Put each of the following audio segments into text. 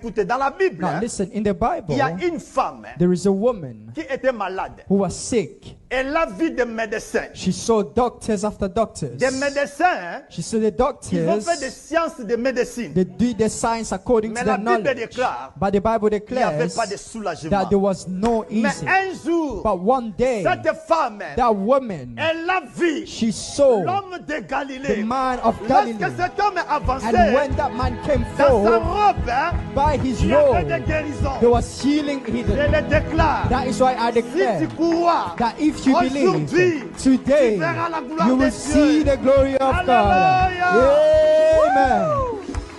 Écoutez, dans la Bible, Now listen, in the il y a Bible, une femme there is a woman qui était malade. who was sick. Elle a vu des médecins. She saw doctors after doctors. Des médecins, She saw the ils ont doctors. fait des sciences de médecine. They do the science according Mais to la their Bible knowledge. déclare But the Bible qu'il n'y avait declares pas de soulagement. that there was no Mais easy. un jour, But one day, cette femme, that woman, elle a vu she saw l'homme de the Galilée. man of Lorsque Galilee. cet homme avançait, And when that man came dans sa forth, robe, by his il y avait des robe, guérisons. there was healing Je hidden. le déclare. That is why I Si declare tu crois, that if you believe, aujourd'hui, today, tu verras la gloire you de will Dieu. see the glory of God. Hallelujah.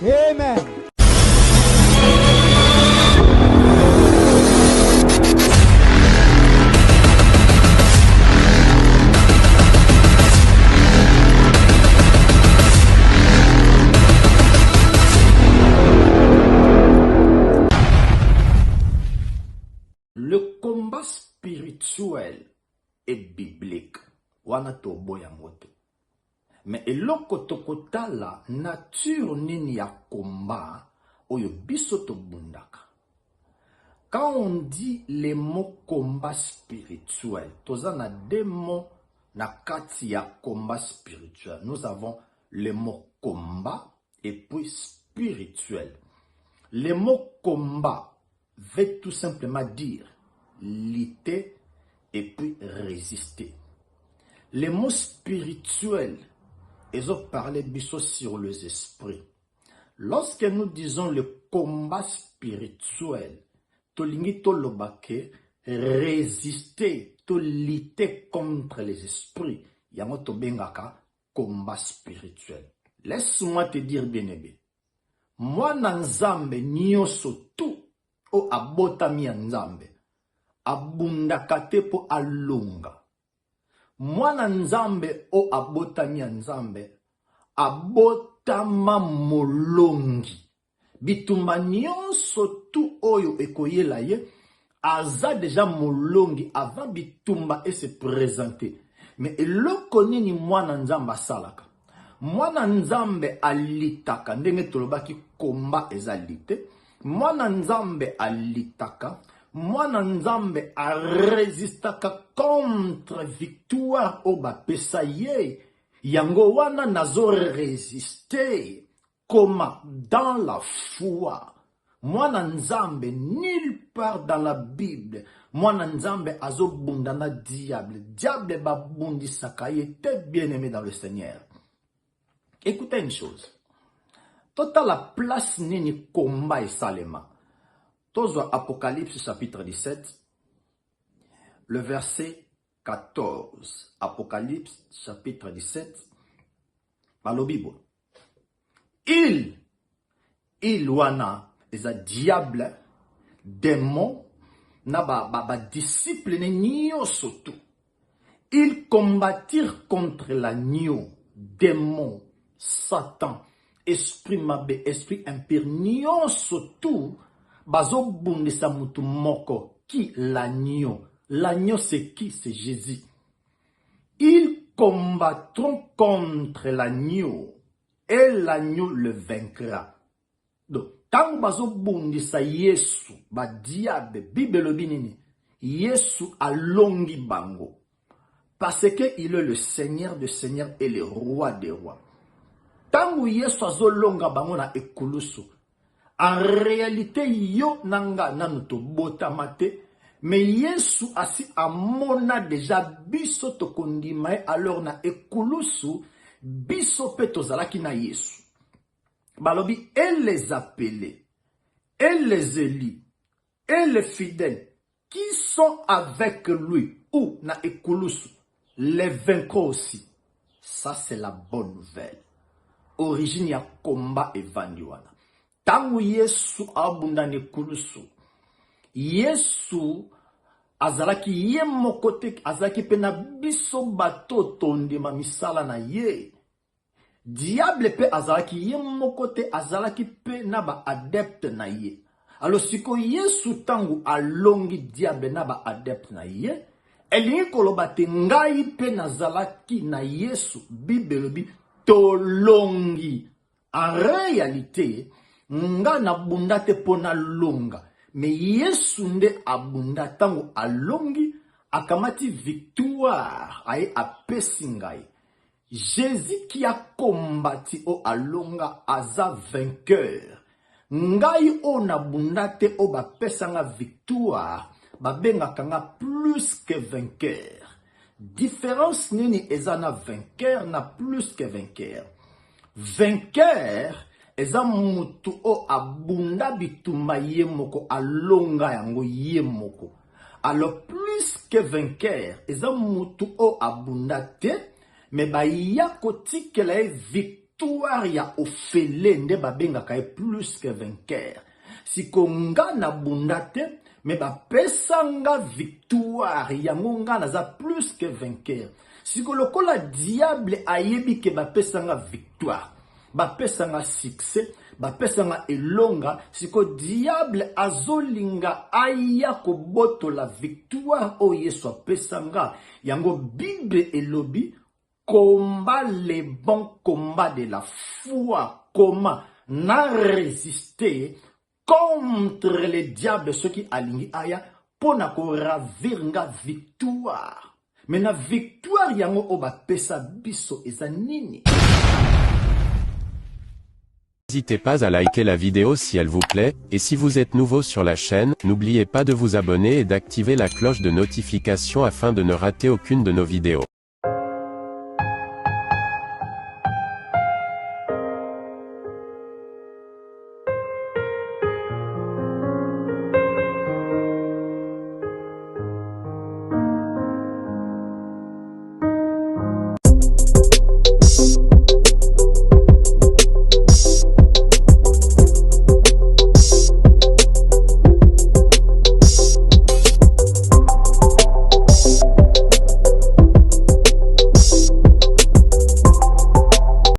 Amen. Amen. Le combat spirituel est biblique. Wana toboya moto. Mais eloko tokotala nature nini ya combat oyo biso tobundaka. Quand on dit les mots combat spirituel, tozana deux mots na kati ya combat spirituel. Nous avons le mot combat et puis spirituel. Le mot combat veut tout simplement dire lutter et puis résister. Les mots spirituels, ils ont parlé biso sur les esprits. Lorsque nous disons le combat spirituel, tolingi to lobake, résister, to lutter contre les esprits, yango to bengaka combat spirituel. Laisse-moi te dire bien aimé, moi nanzambe nyoso tout o abotami ya nzambe, abundaka te po alonga. Mwana nzambe o abotami ya nzambe, abotama molongi. Bitumba nyonso tu oyo ekoyela ye, aza deja molongi avant bitumba et se présenter. Mais eloko nini mwana nzambe asalaka? Mwana nzambe alitaka, ndenge tolobaki komba ezalite. Mwana nzambe alitaka, mwana nzambe a résistaka contre victoire o bapesa ye. Yango wana nazo résister comme dans la foi. Mwana nzambe nulle part dans la Bible. Mwana nzambe azo bundana diable. Diable babundisaka ye te bien-aimé dans le Seigneur. Écoutez une chose. Total la place nini combat et salema. Tozo Apocalypse chapitre 17, le verset 14. Apocalypse chapitre 17, dans Bible. Il wana is a diable, démon, na ba disciple ne nyoso tout. Ils combattirent contre l'agneau, démon, Satan, esprit mabe, esprit impur, nyonso tout, bazo bundisa mutu moko, qui l'agneau. L'agneau c'est qui? C'est Jésus. Ils combattront contre l'agneau, et l'agneau le vaincra. Donc, tant bazo bundisa Yesu, ba diable, Bible binini, Yesu alongi bango. Parce que il est le Seigneur des seigneurs et le roi des rois. Tangu Yesu azolonga bango na ekulusu. En réalité, yo nanga nanu to bota mate. Mais Yesu asi amona déjà biso to kondimae alors na ekulusu biso pe tozalaki na Yesu. Balobi, elle les appelait, elle les élit, et les fidèles qui sont avec lui ou na ekulusu les vaincront aussi. Ça c'est la bonne nouvelle. Origine ya combat evandiwana. Tangu Yesu abunda nekulusu. Yesu azalaki ye mokote azalaki pena biso bato tondema misala na ye. Diable pe azalaki ye mokote azalaki pe na ba adepte na ye. Alors siko Yesu tangu alongi diable na ba adepte na ye. Elingi koloba te ngai pe nazalaki na Yesu Bible bi tolongi. En réalité, nga na bunda te pona longa. Mais Yesu nde abunda tango alongi, akamati victoire, aye apesi ngai. Jésus qui a combattu o alonga aza vainqueur. Ngai o na bunda te o bapesa nga victoire, babenga kanga plus que vainqueur. Différence nini ezana vainqueur na plus que vainqueur. Vainqueur eza mutu o abunda bituma ye moko alonga yango ye moko. Alors plus que vainqueur eza mutu o abunda te, mais ba ya kotikela e victoire ya ofele nde babenga kae plus que vainqueur. Si konga na bunda te, mais bapesa nga victoire yango nga naza plus que vainqueur. Si lokola diable ayebi ke bapesa nga victoire, bapesa nga succès, bapesa nga elonga, siko diable azolinga aya koboto la victoire o Yesu apesa nga. Yango Bible elobi, combat les bons combats de la foi, comment n'a résisté contre les diables, ceux qui alignent aya, pour na ko ravir nga victoire. Mais na victoire yango oba pesa biso ezanini. N'hésitez pas à liker la vidéo si elle vous plaît, et si vous êtes nouveau sur la chaîne, n'oubliez pas de vous abonner et d'activer la cloche de notification afin de ne rater aucune de nos vidéos.